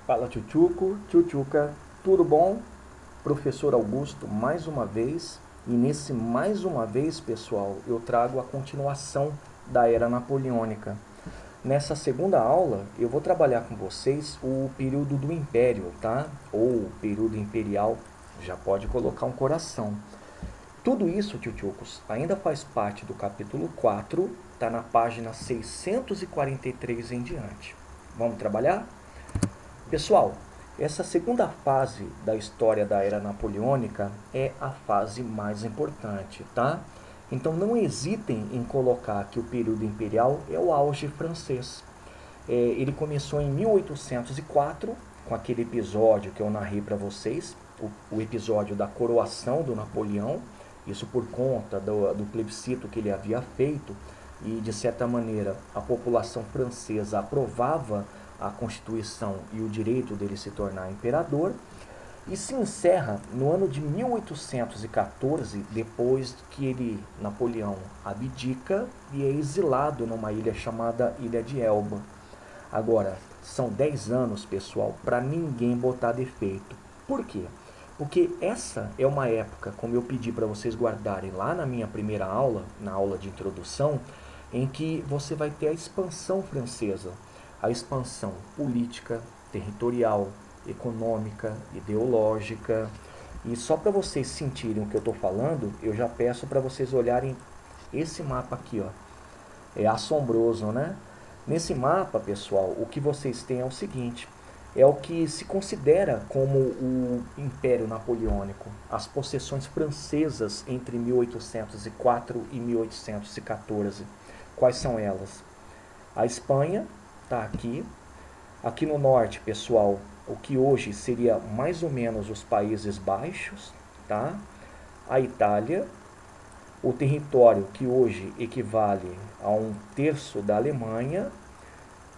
Fala Tchutchuco, Tchutchuca, tudo bom? Professor Augusto, mais uma vez, e nesse mais uma vez, pessoal, eu trago a continuação da Era Napoleônica. Nessa segunda aula, eu vou trabalhar com vocês o período do Império, tá? Ou período imperial, já pode colocar um coração. Tudo isso, tchutchucos, ainda faz parte do capítulo 4, tá na página 643 em diante. Vamos trabalhar? Pessoal, essa segunda fase da história da Era Napoleônica é a fase mais importante, tá? Então não hesitem em colocar que o período imperial é o auge francês. Ele começou em 1804, com aquele episódio que eu narrei para vocês, o episódio da coroação do Napoleão, isso por conta do plebiscito que ele havia feito, e de certa maneira a população francesa aprovava a Constituição e o direito dele se tornar imperador, e se encerra no ano de 1814, depois que ele, Napoleão, abdica e é exilado numa ilha chamada Ilha de Elba. Agora, são 10 anos, pessoal, para ninguém botar defeito. Por quê? Porque essa é uma época, como eu pedi para vocês guardarem lá na minha primeira aula, na aula de introdução, em que você vai ter a expansão francesa, a expansão política, territorial, econômica, ideológica. E só para vocês sentirem o que eu estou falando, eu já peço para vocês olharem esse mapa aqui, ó. É assombroso, né? Nesse mapa, pessoal, o que vocês têm é o seguinte: é o que se considera como o Império Napoleônico, as possessões francesas entre 1804 e 1814. Quais são elas? A Espanha está aqui. Aqui no norte, pessoal, o que hoje seria mais ou menos os Países Baixos, tá? A Itália, o território que hoje equivale a um terço da Alemanha,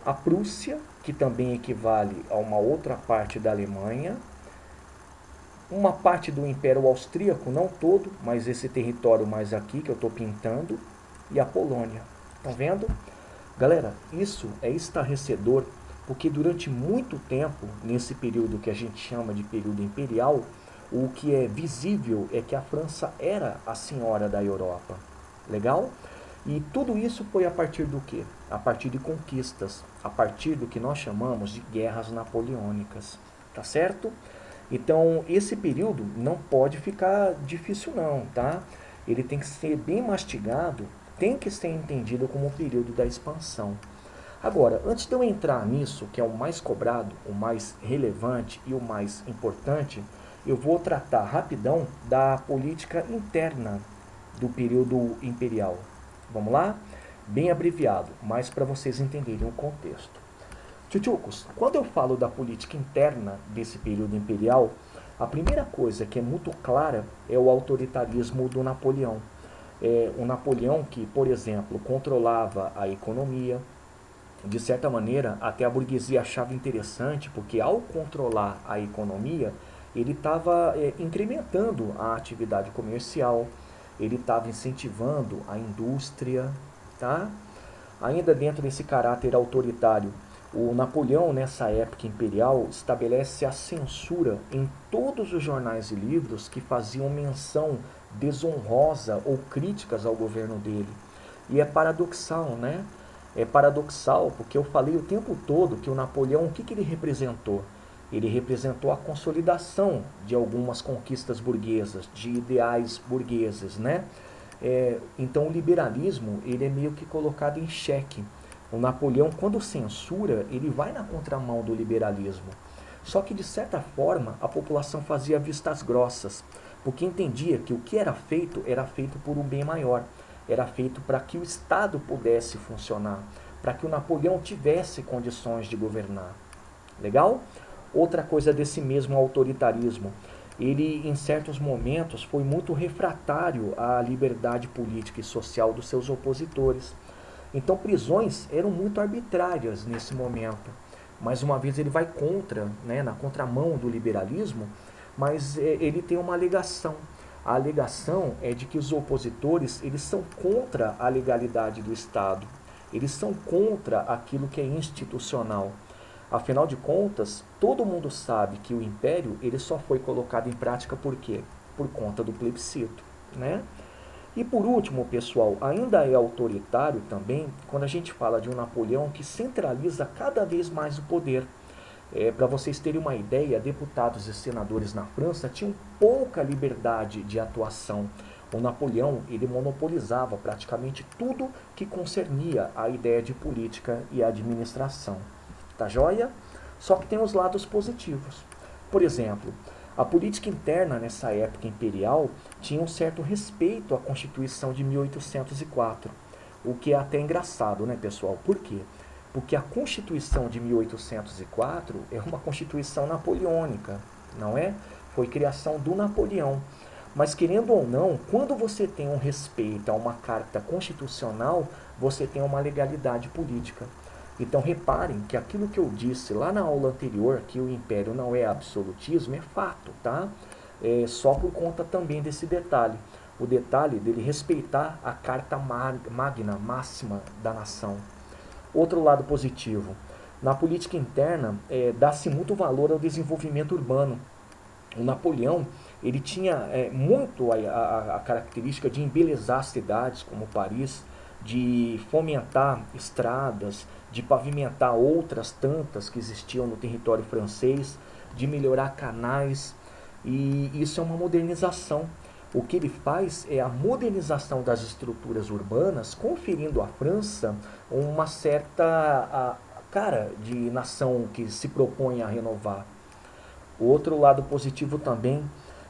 a Prússia, que também equivale a uma outra parte da Alemanha, uma parte do Império Austríaco, não todo, mas esse território mais aqui que eu estou pintando, e a Polônia. Estão vendo? Galera, isso é estarrecedor, porque durante muito tempo, nesse período que a gente chama de período imperial, o que é visível é que a França era a senhora da Europa. Legal? E tudo isso foi a partir do quê? A partir de conquistas, a partir do que nós chamamos de guerras napoleônicas. Tá certo? Então, esse período não pode ficar difícil não, tá? Ele tem que ser bem mastigado, tem que ser entendido como o período da expansão. Agora, antes de eu entrar nisso, que é o mais cobrado, o mais relevante e o mais importante, eu vou tratar rapidão da política interna do período imperial. Vamos lá? Bem abreviado, mas para vocês entenderem o contexto. Tchutchucos, quando eu falo da política interna desse período imperial, a primeira coisa que é muito clara é o autoritarismo do Napoleão. O Napoleão que, por exemplo, controlava a economia, de certa maneira, até a burguesia achava interessante, porque ao controlar a economia, ele estava incrementando a atividade comercial, ele estava incentivando a indústria, tá? Ainda dentro desse caráter autoritário, o Napoleão, nessa época imperial, estabelece a censura em todos os jornais e livros que faziam menção desonrosa ou críticas ao governo dele. E é paradoxal, né? É paradoxal porque eu falei o tempo todo que o Napoleão, o que ele representou? Ele representou a consolidação de algumas conquistas burguesas, de ideais burgueses, né? Então o liberalismo ele é meio que colocado em xeque. O Napoleão, quando censura, ele vai na contramão do liberalismo. Só que, de certa forma, a população fazia vistas grossas, porque entendia que o que era feito por um bem maior. Era feito para que o Estado pudesse funcionar, para que o Napoleão tivesse condições de governar. Legal? Outra coisa desse mesmo autoritarismo, ele em certos momentos foi muito refratário à liberdade política e social dos seus opositores. Então prisões eram muito arbitrárias nesse momento. Mais uma vez ele vai contra, né, na contramão do liberalismo, mas ele tem uma alegação. A alegação é de que os opositores eles são contra a legalidade do Estado. Eles são contra aquilo que é institucional. Afinal de contas, todo mundo sabe que o império ele só foi colocado em prática por quê? Por conta do plebiscito, né? E por último, pessoal, ainda é autoritário também quando a gente fala de um Napoleão que centraliza cada vez mais o poder. Para vocês terem uma ideia, deputados e senadores na França tinham pouca liberdade de atuação. O Napoleão ele monopolizava praticamente tudo que concernia a ideia de política e administração. Tá joia? Só que tem os lados positivos. Por exemplo, a política interna nessa época imperial tinha um certo respeito à Constituição de 1804, o que é até engraçado, né, pessoal? Por quê? Porque a Constituição de 1804 é uma Constituição napoleônica, não é? Foi criação do Napoleão. Mas querendo ou não, quando você tem um respeito a uma carta constitucional, você tem uma legalidade política. Então reparem que aquilo que eu disse lá na aula anterior, que o império não é absolutismo, é fato, tá? Só por conta também desse detalhe. O detalhe dele respeitar a carta magna, máxima da nação. Outro lado positivo, na política interna, dá-se muito valor ao desenvolvimento urbano. O Napoleão ele tinha muito a característica de embelezar cidades como Paris, de fomentar estradas, de pavimentar outras tantas que existiam no território francês, de melhorar canais, e isso é uma modernização. O que ele faz é a modernização das estruturas urbanas, conferindo à França uma certa cara de nação que se propõe a renovar. O outro lado positivo também,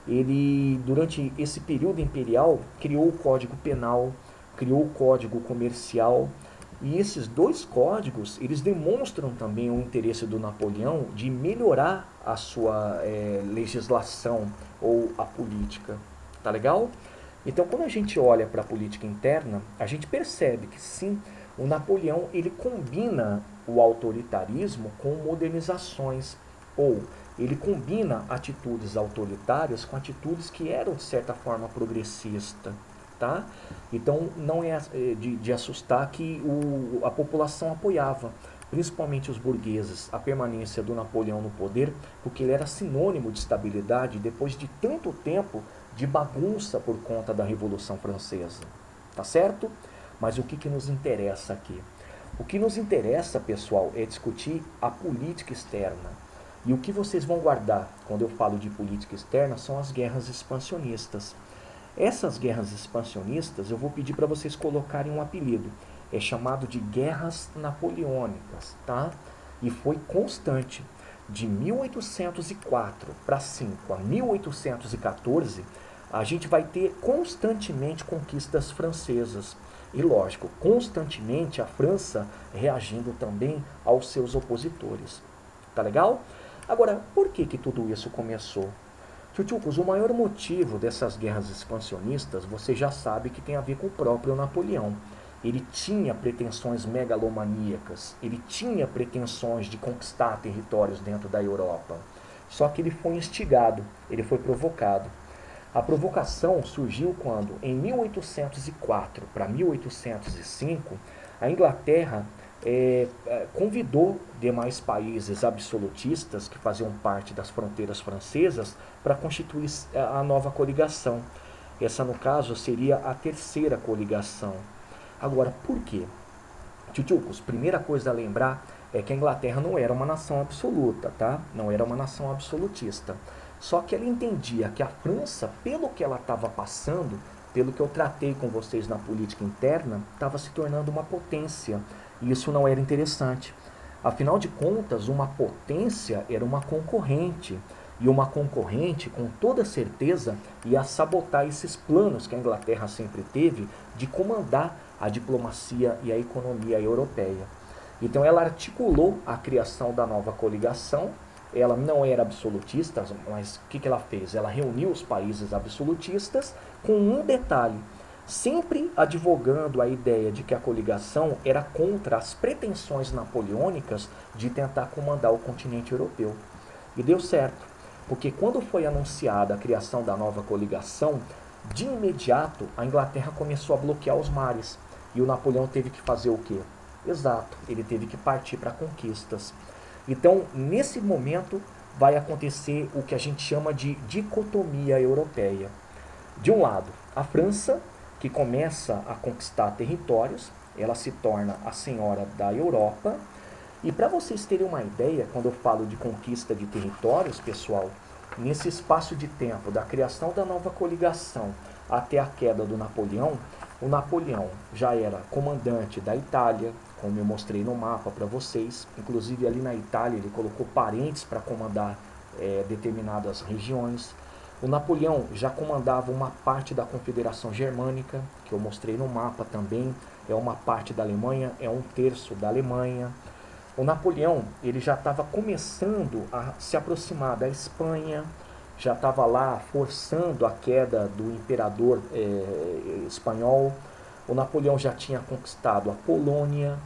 ele durante esse período imperial criou o Código Penal, criou o Código Comercial, e esses dois códigos, eles demonstram também o interesse do Napoleão de melhorar a sua legislação ou a política. Tá legal? Então, quando a gente olha para a política interna, a gente percebe que sim, o Napoleão ele combina o autoritarismo com modernizações, ou ele combina atitudes autoritárias com atitudes que eram de certa forma progressistas. Tá? Então não é de assustar que a população apoiava, principalmente os burgueses, a permanência do Napoleão no poder, porque ele era sinônimo de estabilidade depois de tanto tempo de bagunça por conta da Revolução Francesa. Tá certo? Mas o que nos interessa aqui? O que nos interessa, pessoal, é discutir a política externa. E o que vocês vão guardar quando eu falo de política externa são as guerras expansionistas. Essas guerras expansionistas, eu vou pedir para vocês colocarem um apelido. É chamado de guerras napoleônicas, tá? E foi constante. De 1804 para 5 a 1814, a gente vai ter constantemente conquistas francesas. E lógico, constantemente a França reagindo também aos seus opositores. Tá legal? Agora, por que tudo isso começou? Tchutchucos, o maior motivo dessas guerras expansionistas, você já sabe que tem a ver com o próprio Napoleão. Ele tinha pretensões megalomaníacas, ele tinha pretensões de conquistar territórios dentro da Europa. Só que ele foi instigado, ele foi provocado. A provocação surgiu quando, em 1804 para 1805, a Inglaterra convidou demais países absolutistas que faziam parte das fronteiras francesas para constituir a nova coligação. Essa, no caso, seria a terceira coligação. Agora, por quê? Tchutchucos, primeira coisa a lembrar é que a Inglaterra não era uma nação absoluta, tá? Não era uma nação absolutista. Só que ela entendia que a França, pelo que ela estava passando, pelo que eu tratei com vocês na política interna, estava se tornando uma potência. E isso não era interessante. Afinal de contas, uma potência era uma concorrente. E uma concorrente, com toda certeza, ia sabotar esses planos que a Inglaterra sempre teve de comandar a diplomacia e a economia europeia. Então ela articulou a criação da nova coligação. Ela não era absolutista, mas o que ela fez? Ela reuniu os países absolutistas com um detalhe, sempre advogando a ideia de que a coligação era contra as pretensões napoleônicas de tentar comandar o continente europeu. E deu certo, porque quando foi anunciada a criação da nova coligação, de imediato a Inglaterra começou a bloquear os mares. E o Napoleão teve que fazer o quê? Exato, ele teve que partir para conquistas. Então, nesse momento, vai acontecer o que a gente chama de dicotomia europeia. De um lado, a França, que começa a conquistar territórios, ela se torna a senhora da Europa. E para vocês terem uma ideia, quando eu falo de conquista de territórios, pessoal, nesse espaço de tempo da criação da nova coligação até a queda do Napoleão, o Napoleão já era comandante da Itália, como eu mostrei no mapa para vocês. Inclusive ali na Itália ele colocou parentes para comandar determinadas regiões. O Napoleão já comandava uma parte da Confederação Germânica, que eu mostrei no mapa também. É uma parte da Alemanha, é um terço da Alemanha. O Napoleão ele já estava começando a se aproximar da Espanha, já estava lá forçando a queda do imperador espanhol. O Napoleão já tinha conquistado a Polônia.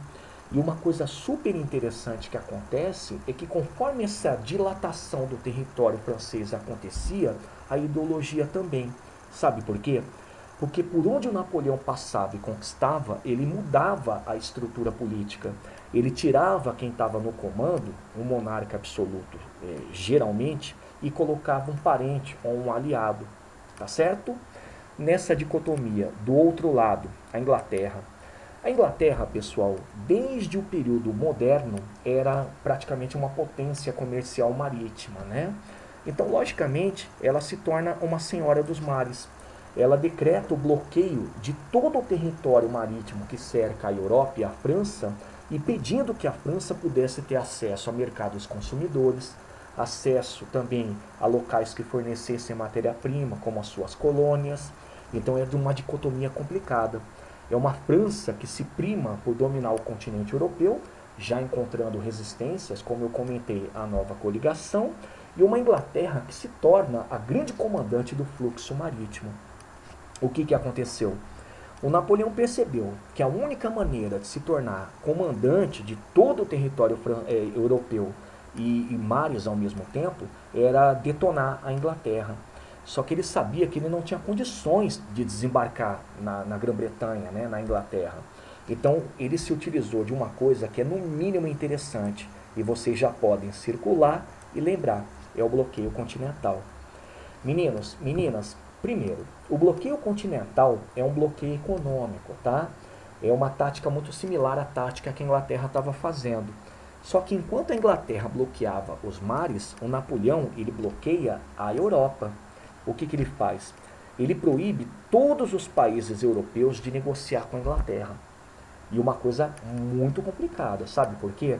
E uma coisa super interessante que acontece é que conforme essa dilatação do território francês acontecia, a ideologia também. Sabe por quê? Porque por onde o Napoleão passava e conquistava, ele mudava a estrutura política. Ele tirava quem estava no comando, um monarca absoluto, geralmente, e colocava um parente ou um aliado. Tá certo? Nessa dicotomia, do outro lado, a Inglaterra. A Inglaterra, pessoal, desde o período moderno, era praticamente uma potência comercial marítima, né? Então, logicamente, ela se torna uma senhora dos mares. Ela decreta o bloqueio de todo o território marítimo que cerca a Europa e a França, e pedindo que a França pudesse ter acesso a mercados consumidores, acesso também a locais que fornecessem matéria-prima, como as suas colônias. Então é de uma dicotomia complicada. É uma França que se prima por dominar o continente europeu, já encontrando resistências, como eu comentei, a nova coligação, e uma Inglaterra que se torna a grande comandante do fluxo marítimo. O que aconteceu? O Napoleão percebeu que a única maneira de se tornar comandante de todo o território europeu e mares ao mesmo tempo era detonar a Inglaterra. Só que ele sabia que ele não tinha condições de desembarcar na Grã-Bretanha, né, na Inglaterra. Então ele se utilizou de uma coisa que é no mínimo interessante, e vocês já podem circular e lembrar, é o bloqueio continental. Meninos, meninas, primeiro, o bloqueio continental é um bloqueio econômico, tá? É uma tática muito similar à tática que a Inglaterra estava fazendo. Só que enquanto a Inglaterra bloqueava os mares, o Napoleão ele bloqueia a Europa. O que ele faz? Ele proíbe todos os países europeus de negociar com a Inglaterra. E uma coisa muito complicada, sabe por quê?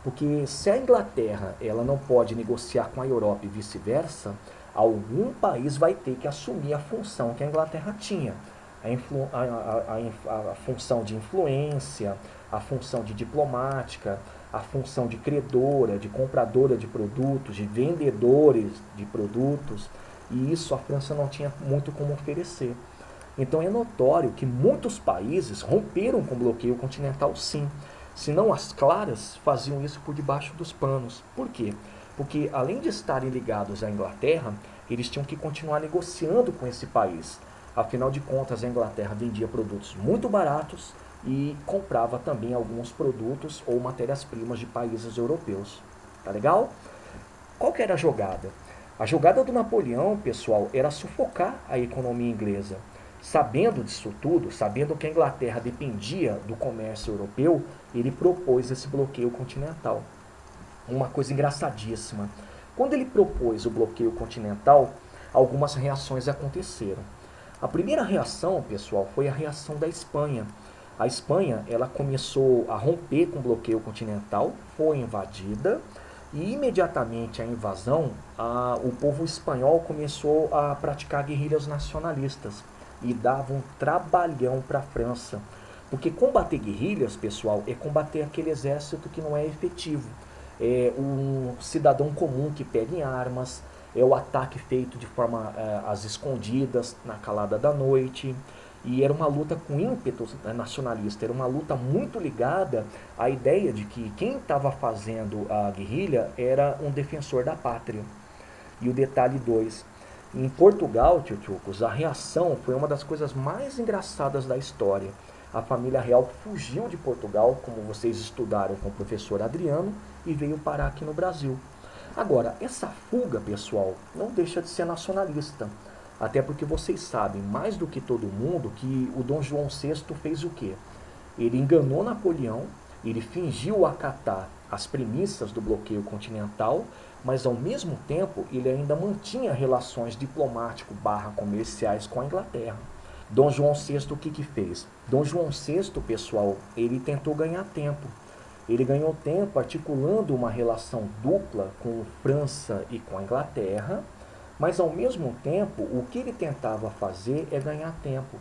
Porque se a Inglaterra ela não pode negociar com a Europa e vice-versa, algum país vai ter que assumir a função que a Inglaterra tinha. A função de influência, a função de diplomática, a função de credora, de compradora de produtos, de vendedores de produtos. E isso a França não tinha muito como oferecer. Então é notório que muitos países romperam com o bloqueio continental, sim. Senão as claras faziam isso por debaixo dos panos. Por quê? Porque além de estarem ligados à Inglaterra, eles tinham que continuar negociando com esse país. Afinal de contas, a Inglaterra vendia produtos muito baratos e comprava também alguns produtos ou matérias-primas de países europeus. Tá legal? Qual que era a jogada? A jogada do Napoleão, pessoal, era sufocar a economia inglesa. Sabendo disso tudo, sabendo que a Inglaterra dependia do comércio europeu, ele propôs esse bloqueio continental. Uma coisa engraçadíssima. Quando ele propôs o bloqueio continental, algumas reações aconteceram. A primeira reação, pessoal, foi a reação da Espanha. A Espanha ela começou a romper com o bloqueio continental, foi invadida, e imediatamente a invasão, o povo espanhol começou a praticar guerrilhas nacionalistas e dava um trabalhão para a França. Porque combater guerrilhas, pessoal, é combater aquele exército que não é efetivo. É um cidadão comum que pega em armas, é o ataque feito de forma às escondidas, na calada da noite. E era uma luta com ímpeto nacionalista, era uma luta muito ligada à ideia de que quem estava fazendo a guerrilha era um defensor da pátria. E o detalhe 2, em Portugal, tchutchucos, a reação foi uma das coisas mais engraçadas da história. a família real fugiu de Portugal, como vocês estudaram com o professor Adriano, e veio parar aqui no Brasil. Agora, essa fuga, pessoal, não deixa de ser nacionalista. Até porque vocês sabem, mais do que todo mundo, que o Dom João VI fez o quê? Ele enganou Napoleão, ele fingiu acatar as premissas do bloqueio continental, mas ao mesmo tempo ele ainda mantinha relações diplomático/comerciais com a Inglaterra. Dom João VI o que fez? Dom João VI, pessoal, ele tentou ganhar tempo. Ele ganhou tempo articulando uma relação dupla com França e com a Inglaterra, mas ao mesmo tempo o que ele tentava fazer é ganhar tempo.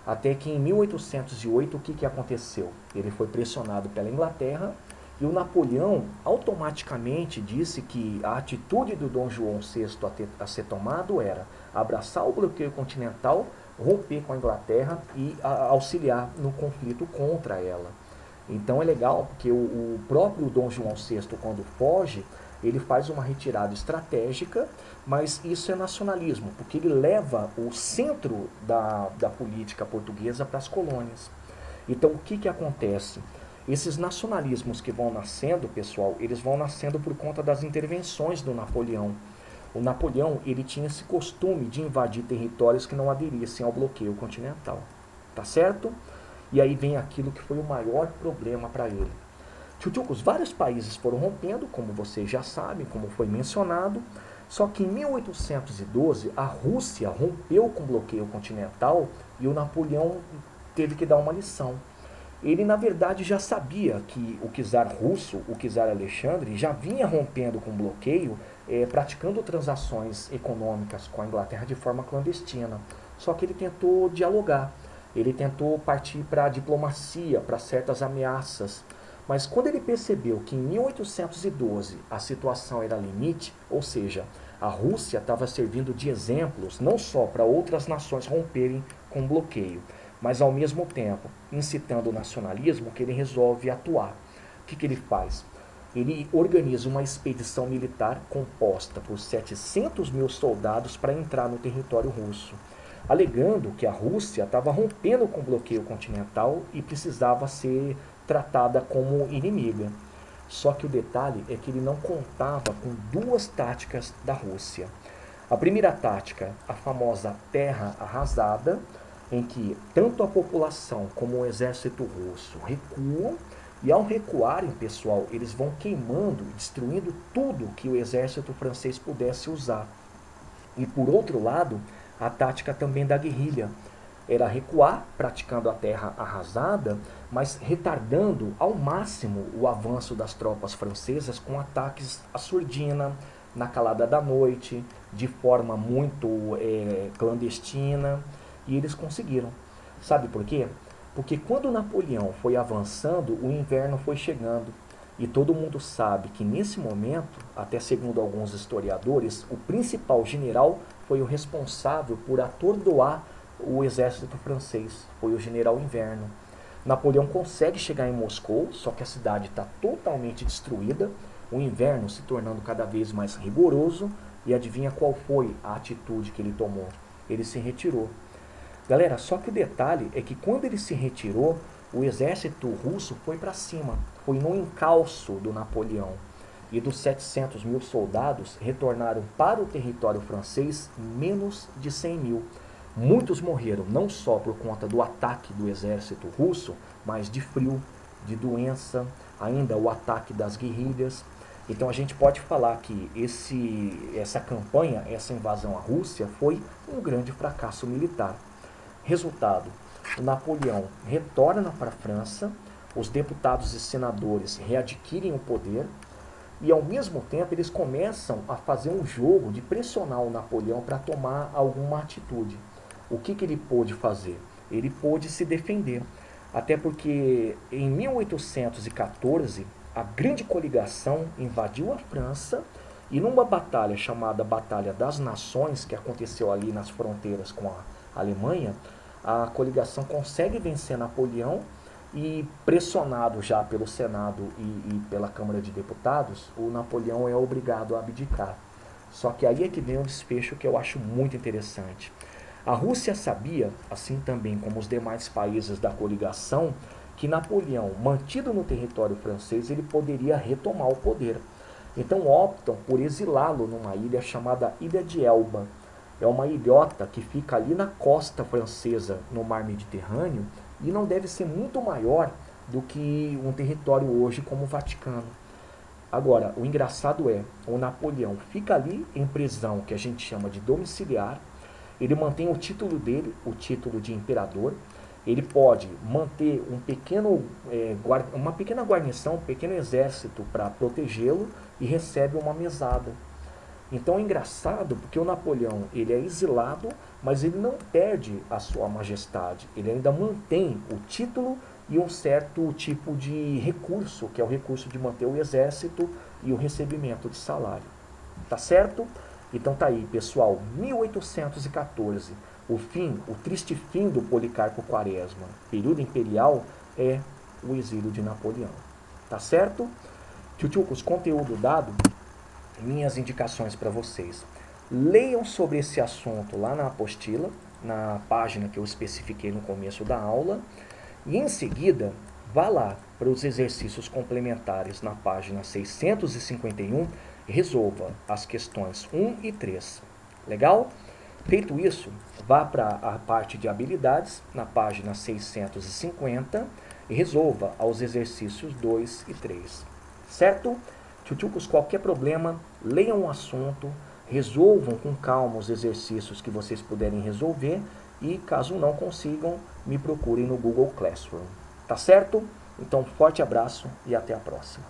Até que em 1808 o que aconteceu? Ele foi pressionado pela Inglaterra e o Napoleão automaticamente disse que a atitude do Dom João VI a ser tomado era abraçar o bloqueio continental, romper com a Inglaterra e auxiliar no conflito contra ela. Então é legal porque o próprio Dom João VI, quando foge, ele faz uma retirada estratégica, mas isso é nacionalismo, porque ele leva o centro da política portuguesa para as colônias. Então o que acontece? Esses nacionalismos que vão nascendo, pessoal, eles vão nascendo por conta das intervenções do Napoleão. O Napoleão, ele tinha esse costume de invadir territórios que não aderissem ao bloqueio continental. Tá certo? E aí vem aquilo que foi o maior problema para ele. Tchutchucos, vários países foram rompendo, como vocês já sabem, como foi mencionado, só que em 1812 a Rússia rompeu com o bloqueio continental e o Napoleão teve que dar uma lição. Ele, na verdade, já sabia que o czar russo, o czar Alexandre, já vinha rompendo com o bloqueio, praticando transações econômicas com a Inglaterra de forma clandestina. Só que ele tentou dialogar, ele tentou partir para a diplomacia, para certas ameaças. Mas quando ele percebeu que em 1812 a situação era limite, ou seja, a Rússia estava servindo de exemplos não só para outras nações romperem com o bloqueio, mas ao mesmo tempo incitando o nacionalismo, que ele resolve atuar. O que ele faz? Ele organiza uma expedição militar composta por 700 mil soldados para entrar no território russo, alegando que a Rússia estava rompendo com o bloqueio continental e precisava ser tratada como inimiga. Só que o detalhe é que ele não contava com duas táticas da Rússia. A primeira tática, a famosa terra arrasada, em que tanto a população como o exército russo recuam, e ao recuarem, pessoal, eles vão queimando e destruindo tudo que o exército francês pudesse usar. E por outro lado, a tática também da guerrilha era recuar, praticando a terra arrasada, mas retardando ao máximo o avanço das tropas francesas com ataques à surdina, na calada da noite, de forma muito clandestina. E eles conseguiram. Sabe por quê? Porque quando Napoleão foi avançando, o inverno foi chegando. E todo mundo sabe que nesse momento, até segundo alguns historiadores, o principal general foi o responsável por atordoar o exército francês. Foi o general Inverno. Napoleão consegue chegar em Moscou, só que a cidade está totalmente destruída. O inverno se tornando cada vez mais rigoroso. E adivinha qual foi a atitude que ele tomou? Ele se retirou. Galera, só que o detalhe é que quando ele se retirou, o exército russo foi para cima, foi no encalço do Napoleão. E dos 700 mil soldados, retornaram para o território francês menos de 100 mil. Muitos morreram, não só por conta do ataque do exército russo, mas de frio, de doença, ainda o ataque das guerrilhas. Então a gente pode falar que essa campanha, essa invasão à Rússia, foi um grande fracasso militar. Resultado, o Napoleão retorna para a França, os deputados e senadores readquirem o poder e ao mesmo tempo eles começam a fazer um jogo de pressionar o Napoleão para tomar alguma atitude. O que ele pôde fazer? Ele pôde se defender, até porque em 1814 a grande coligação invadiu a França e numa batalha chamada Batalha das Nações, que aconteceu ali nas fronteiras com a Alemanha, a coligação consegue vencer Napoleão e, pressionado já pelo Senado e pela Câmara de Deputados, o Napoleão é obrigado a abdicar. Só que aí é que vem um desfecho que eu acho muito interessante. A Rússia sabia, assim também como os demais países da coligação, que Napoleão, mantido no território francês, ele poderia retomar o poder. Então optam por exilá-lo numa ilha chamada Ilha de Elba. É uma ilhota que fica ali na costa francesa, no mar Mediterrâneo, e não deve ser muito maior do que um território hoje como o Vaticano. Agora, o engraçado é, o Napoleão fica ali em prisão, que a gente chama de domiciliar, ele mantém o título dele, o título de imperador, ele pode manter uma pequena guarnição, um pequeno exército para protegê-lo e recebe uma mesada. Então é engraçado porque o Napoleão ele é exilado, mas ele não perde a sua majestade, ele ainda mantém o título e um certo tipo de recurso, que é o recurso de manter o exército e o recebimento de salário. Tá certo? Então tá aí, pessoal, 1814, o triste fim do Policarpo Quaresma, período imperial, é o exílio de Napoleão. Tá certo? Tchutchucos, conteúdo dado, minhas indicações para vocês. Leiam sobre esse assunto lá na apostila, na página que eu especifiquei no começo da aula, e em seguida, vá lá para os exercícios complementares na página 651 e resolva as questões 1 e 3. Legal? Feito isso, vá para a parte de habilidades na página 650 e resolva aos exercícios 2 e 3. Certo? Tchutchucos, qualquer problema, leiam o assunto, resolvam com calma os exercícios que vocês puderem resolver e, caso não consigam, me procurem no Google Classroom. Tá certo? Então, forte abraço e até a próxima.